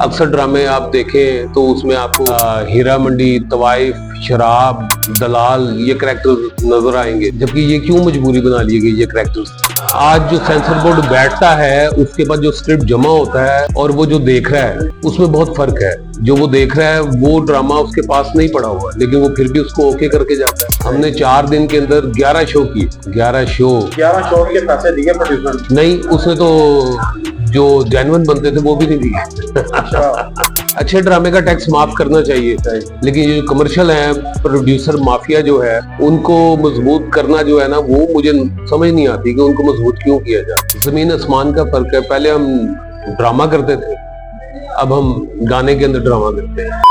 अक्सर ड्रामे आप देखें तो उसमें आपको हीरा मंडी, तवाइफ, शराब, दलाल ये कैरेक्टर्स नजर आएंगे, जबकि ये क्यों मजबूरी बना लिए गई ये कैरेक्टर्स। आज जो सेंसर बोर्ड बैठता है उसके बाद जो स्क्रिप्ट जमा होता है और वो जो देख रहा है उसमें बहुत फर्क है। जो वो देख रहा है वो ड्रामा उसके पास नहीं पड़ा हुआ, लेकिन वो फिर भी उसको ओके करके जाता है। हमने 4 दिन के अंदर 11 शो किए। 11 शो के पैसे दिए प्रोड्यूसर नहीं, उसने तो जो जेन्युइन बनते थे वो भी नहीं दिए। अच्छे ड्रामे का टैक्स माफ करना चाहिए, लेकिन ये कमर्शियल है, प्रोड्यूसर माफिया जो है उनको मजबूत करना जो है ना, वो मुझे समझ नहीं आती कि उनको मजबूत क्यों किया जाए। जमीन आसमान का फर्क है। पहले हम ड्रामा करते थे, अब हम गाने के अंदर ड्रामा करते हैं।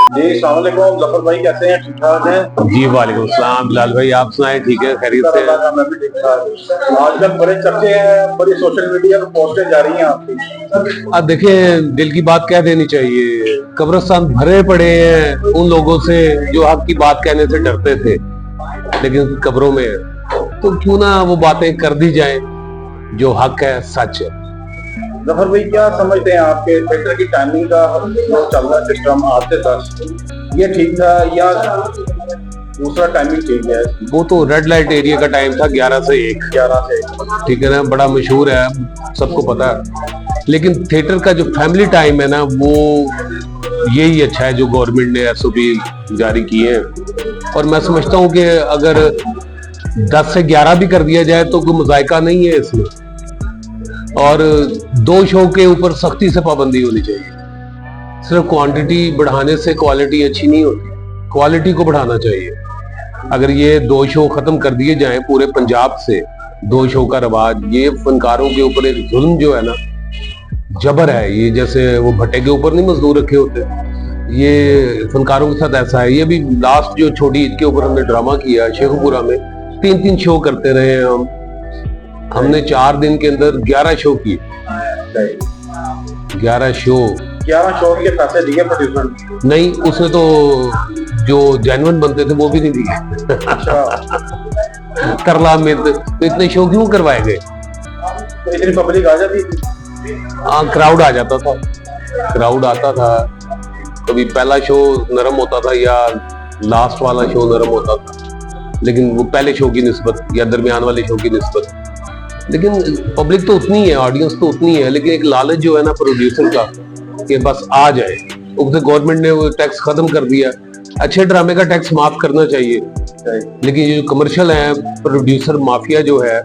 जी अस्सलाम वालेकुम, जफर भाई कैसे हैं? ठीक ठाक हैं? जी वालेकुम सलाम। बिलाल भाई आप सुनाए, ठीक है, खैरियत से? मैं भी ठीक ठाक। आजकल बड़े चर्चे हैं, बड़ी सोशल मीडिया पर पोस्टें जा रही हैं आपकी। अब देखिए, दिल की बात कह देनी चाहिए। कब्रिस्तान भरे पड़े हैं उन लोगों से जो हक की बात कहने से डरते थे, लेकिन कब्रों में तो क्यों ना वो बातें कर दी जाएं जो हक है, सच है। जफर भाई क्या समझते हैं आपके थिएटर की टाइमिंग का जो चल रहा है सिस्टम 8 से 10, ये ठीक था या दूसरा टाइमिंग ठीक है? वो तो रेड लाइट एरिया का टाइम था 11 से 1। 11 से 1, ठीक है ना, बड़ा मशहूर है, सबको पता है। लेकिन थिएटर का जो फैमिली टाइम है ना, वो यही अच्छा है जो गवर्नमेंट ने SOP जारी किए हैं। और मैं समझता हूँ कि अगर 10 से 11 भी कर दिया जाए तो कोई मजायका नहीं है इसमें। और 2 शो के ऊपर सख्ती से पाबंदी होनी चाहिए। सिर्फ क्वांटिटी बढ़ाने से क्वालिटी अच्छी नहीं होती, क्वालिटी को बढ़ाना चाहिए। अगर ये 2 शो खत्म कर दिए जाएं पूरे पंजाब से, 2 शो का रवाज, ये फनकारों के ऊपर एक जुल्म जो है ना, जबर है। ये जैसे वो भट्टे के ऊपर नहीं मजदूर रखे होते, ये फनकारों के साथ ऐसा है। ये भी लास्ट जो छोटी ईद के ऊपर हमने ड्रामा किया शेखुपुरा में, 3-3 शो करते रहे हैं हमने 4 दिन के अंदर 11 शो किए। 11 शो के पैसे दिए प्रोड्यूसर नहीं, उसने तो जो जेन्युइन बनते थे वो भी नहीं दिए। करला में तो इतने शो क्यों करवाए गए? तो इतनी पब्लिक आ जाती थी। हाँ, क्राउड आ जाता था, क्राउड आता था। कभी पहला शो नरम होता था या लास्ट वाला शो नरम होता था, लेकिन वो पहले शो की निस्बत या दरमियान वाले शो की निस्बत। लेकिन पब्लिक तो उतनी है, ऑडियंस तो उतनी है, लेकिन एक लालच जो है ना प्रोड्यूसर का कि बस आ जाए। उससे गवर्नमेंट ने वो टैक्स खत्म कर दिया। अच्छे ड्रामे का टैक्स माफ करना चाहिए, लेकिन ये जो कमर्शियल है, प्रोड्यूसर माफिया जो है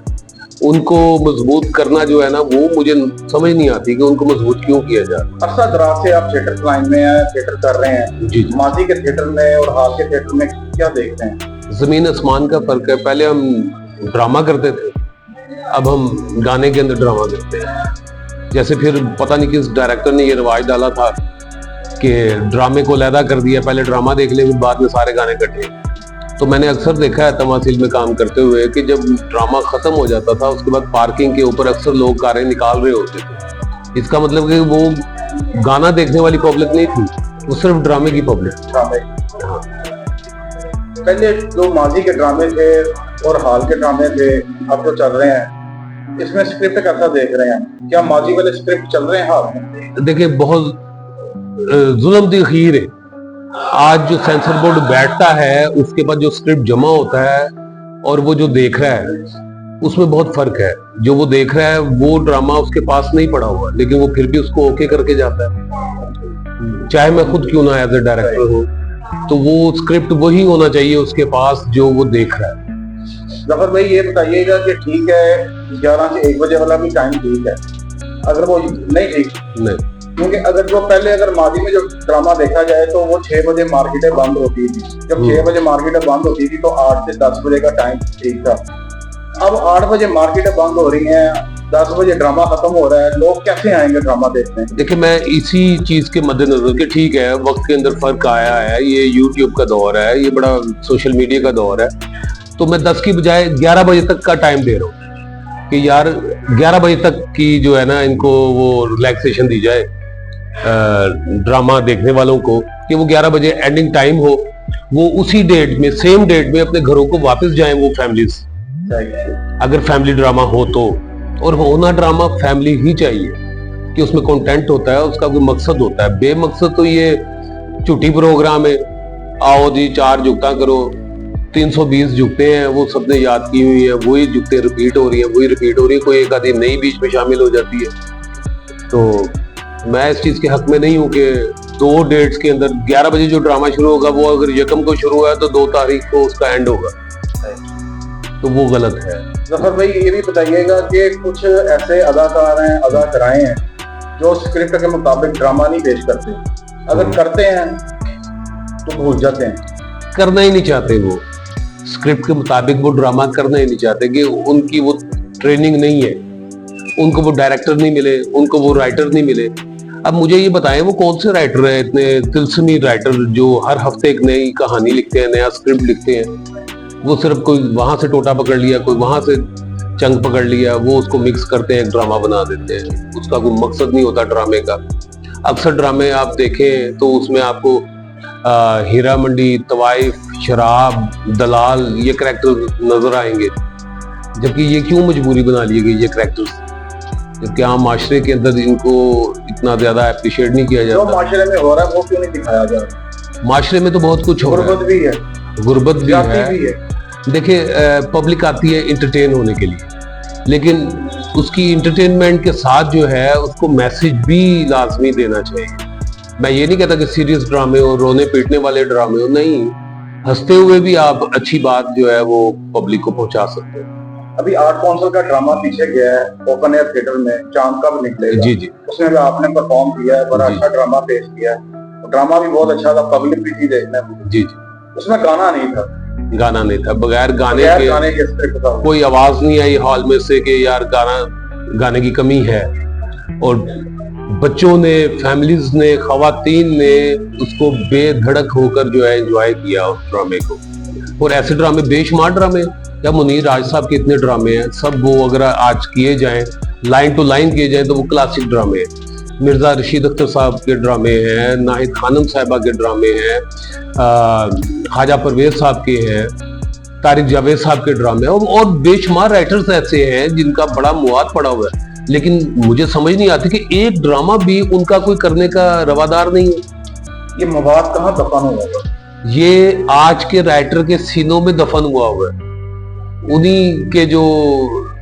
उनको मजबूत करना जो है ना, वो मुझे समझ नहीं आती कि उनको मजबूत क्यों किया जाए। अरसा दराज से आप थिएटर लाइन में हैं, थिएटर कर रहे हैं जी। माजी के थिएटर में और हाल के थिएटर में क्या देखते हैं? जमीन आसमान का फर्क है। पहले हम ड्रामा करते थे, अब हम गाने के अंदर ड्रामा करते हैं। जैसे फिर पता नहीं किस डायरेक्टर ने ये रिवाज डाला था कि ड्रामे को अलहदा कर दिया, पहले ड्रामा देख ले, बाद में सारे गाने कटे। तो मैंने अक्सर देखा है तमासील में काम करते हुए कि जब ड्रामा खत्म हो जाता था उसके बाद पार्किंग के ऊपर अक्सर लोग कारें निकाल रहे होते थे। इसका मतलब कि वो गाना देखने वाली पब्लिक नहीं थी, वो सिर्फ ड्रामे की पब्लिक। हाँ। पहले जो माजी के ड्रामे थे और हाल के ड्रामे थे अब जो चल रहे हैं, इसमें स्क्रिप्ट कैसा देख रहे हैं? क्या माजी वाले स्क्रिप्ट चल रहे हैं हाल में? देखिए, बहुत जुल्म दी खीर है। आज जो सेंसर बोर्ड बैठता है उसके बाद जो स्क्रिप्ट जमा होता है और वो जो देख रहा है उसमें बहुत फर्क है। जो वो देख रहा है वो ड्रामा उसके पास नहीं पड़ा हुआ, लेकिन वो फिर भी उसको ओके करके जाता है। चाहे मैं खुद क्यों ना एज ए डायरेक्टर हूँ, तो वो स्क्रिप्ट वही होना चाहिए उसके पास जो वो देख रहा है। जफर भाई ये बताइएगा कि ठीक है 11 से 1 बजे वाला भी टाइम ठीक है, अगर वो नहीं ठीक नहीं, क्योंकि अगर जो पहले अगर माजी में जो ड्रामा देखा जाए तो वो 6 बजे मार्केटें बंद होती थी। जब 6 बजे मार्केटें बंद होती थी तो 8 से 10 बजे का टाइम ठीक था। अब 8 बजे मार्केटें बंद हो रही हैं, 10 बजे ड्रामा खत्म हो रहा है, लोग कैसे आएंगे ड्रामा देखने? देखिए, मैं इसी चीज के मद्देनजर कि ठीक है वक्त के अंदर फर्क आया है, ये यूट्यूब का दौर है, ये बड़ा सोशल मीडिया का दौर है, तो मैं 10 की बजाय 11 बजे तक का टाइम दे रहा हूँ कि यार 11 बजे तक की जो है ना, इनको वो रिलैक्सेशन दी जाए ड्रामा देखने वालों को, कि वो 11 बजे एंडिंग टाइम हो, वो उसी डेट में, सेम डेट में अपने घरों को वापस जाएं वो फैमिलीज, अगर फैमिली ड्रामा हो तो। और होना ड्रामा फैमिली ही चाहिए, कि उसमें कंटेंट होता है, उसका कोई मकसद होता है। बेमकसद तो ये झूठी प्रोग्राम है, आओ जी 4 जुगता करो, 320 जुगते हैं वो सबने याद की हुई है, वही जुगते रिपीट हो रही है, वही रिपीट हो रही है, कोई एक आधी नई बीच में शामिल हो जाती है। तो मैं इस चीज के हक में नहीं हूँ कि 2 डेट्स के अंदर 11 बजे जो ड्रामा शुरू होगा वो अगर यकम को शुरू हुआ है तो 2 तारीख को उसका एंड होगा, तो वो गलत है। जफर भाई ये भी बताइएगा कि कुछ ऐसे अदाकार हैं, अदाकाराएं हैं जो स्क्रिप्ट के मुताबिक ड्रामा नहीं पेश करते, अगर करते हैं तो भूल जाते हैं, करना ही नहीं चाहते, वो स्क्रिप्ट के मुताबिक वो ड्रामा करना ही नहीं चाहते कि उनकी वो ट्रेनिंग नहीं है, उनको वो डायरेक्टर नहीं मिले, उनको वो राइटर नहीं मिले। अब मुझे ये बताएं वो कौन से राइटर हैं इतने तिलस्मी राइटर जो हर हफ्ते एक नई कहानी लिखते हैं, नया स्क्रिप्ट लिखते हैं। वो सिर्फ कोई वहां से टोटा पकड़ लिया, कोई वहां से चंग पकड़ लिया, वो उसको मिक्स करते हैं, एक ड्रामा बना देते हैं। उसका कोई मकसद नहीं होता ड्रामे का। अक्सर ड्रामे आप देखें तो उसमें आपको हीरा मंडी, तवाइफ, शराब, दलाल ये कैरेक्टर नजर आएंगे, जबकि ये क्यों मजबूरी बना लिए गई ये कैरेक्टर्स, जबकि आम माशरे के अंदर इनको इतना ज्यादा अप्रिशिएट नहीं किया जाता। जो माशरे में हो रहा है वो क्यों नहीं दिखाया जा रहा? माशरे में तो बहुत कुछ हो रहा है, गुर्बत भी है, गुर्बत भी भी है। देखिए पब्लिक आती है इंटरटेन होने के लिए, लेकिन उसकी इंटरटेनमेंट के साथ जो है उसको मैसेज भी लाजमी देना चाहिए। मैं ये नहीं कहता कि सीरियस ड्रामे हो, रोने पीटने वाले ड्रामे हो, नहीं, हंसते हुए भी आप अच्छी बात जो है वो पब्लिक को पहुंचा सकते हैं। अभी आर्ट काउंसिल का ड्रामा पीछे गया है ओपन एयर थिएटर में, चांद कब निकलेगा, जी जी, उसमें भी आपने परफॉर्म किया है, बड़ा अच्छा ड्रामा पेश किया है, ड्रामा भी बहुत अच्छा था, पब्लिक भी थी देखने में। जी जी, उसमें गाना नहीं था, गाना नहीं था, बगैर गाने के स्क्रिप्ट था, कोई आवाज नहीं आई हॉल में से कि यार गाने की कमी है। और बच्चों ने, फैमिलीज ने, खवातीन ने उसको बेधड़क होकर जो है एंजॉय किया उस ड्रामे को। और ऐसे ड्रामे बेशुमार ड्रामे, या मुनीर राज साहब के इतने ड्रामे हैं, सब वो अगर आज किए जाएं, लाइन टू लाइन किए जाएं, तो वो क्लासिक ड्रामे हैं। मिर्जा रशीद अख्तर साहब के ड्रामे हैं, नाहिद खानम साहिबा के ड्रामे हैं, ख्वाजा परवेज साहब के हैं, तारिक जावेद साहब के ड्रामे हैं, और बेशुमार राइटर्स ऐसे हैं जिनका बड़ा मुआद पड़ा हुआ है। लेकिन मुझे समझ नहीं आती कि एक ड्रामा भी उनका कोई करने का रवादार नहीं है। ये मवाद कहाँ दफन हुआ है? ये आज के राइटर के सीनों में दफन हुआ हुआ है। उन्हीं के जो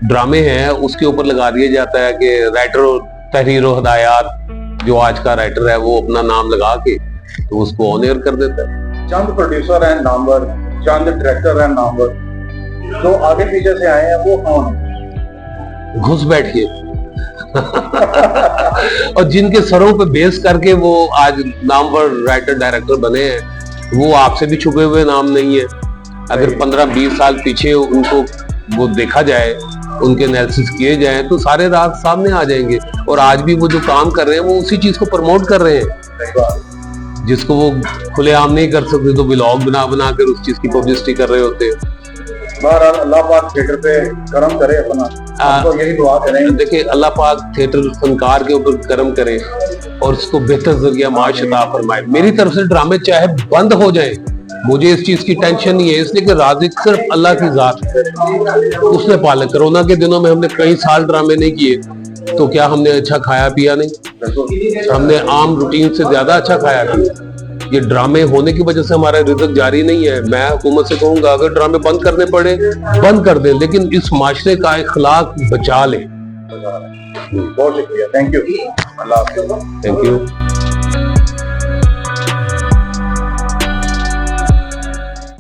ड्रामे हैं उसके ऊपर लगा दिया जाता है कि राइटर और तहरीर और हदायत, जो आज का राइटर है वो अपना नाम लगा के तो उसको ऑन एयर कर देता है। चंद प्रोड्यूसर हैं नामवर, चंद डायरेक्टर हैं नामवर, जो आगे पीछे से आए हैं वो कौन है? घुस बैठिए और जिनके सरों पे बेस करके वो आज नामवर राइटर डायरेक्टर बने हैं, वो आपसे भी छुपे हुए नाम नहीं है। अगर 15-20 साल पीछे उनको वो देखा जाए, उनके एनालिसिस किए जाए, तो सारे राज सामने आ जाएंगे। और आज भी वो जो काम कर रहे हैं वो उसी चीज को प्रमोट कर रहे हैं, जिसको वो खुलेआम नहीं कर सकते, तो व्लॉग बना बना कर उस चीज की पब्लिसिटी कर रहे होते हैं। बहरहाल अल्लाह पाक थिएटर पे करम करे अपना, तो यही दुआ करें। देखिए अल्लाह पाक थिएटर फनकार के ऊपर करम करे और उसको बेहतर जरिया माश अता फरमाए। मेरी तरफ से ड्रामे चाहे बंद हो जाए, मुझे इस चीज की टेंशन नहीं है, इसलिए कि राज़िक सिर्फ अल्लाह की जात है, उसने पाला। कोरोना के दिनों में हमने कई साल ड्रामे नहीं किए, तो क्या हमने अच्छा खाया पिया नहीं? हमने आम रूटीन से ज्यादा अच्छा खाया पिया। ये ड्रामे होने की वजह से हमारा रिज़्क जारी नहीं है। मैं हुकूमत से कहूंगा अगर ड्रामे बंद करने पड़े बंद कर दें, लेकिन इस माशरे का इखलाक बचा लें। बहुत शुक्रिया, थैंक यू, अल्लाह हाफ़िज़। Thank you.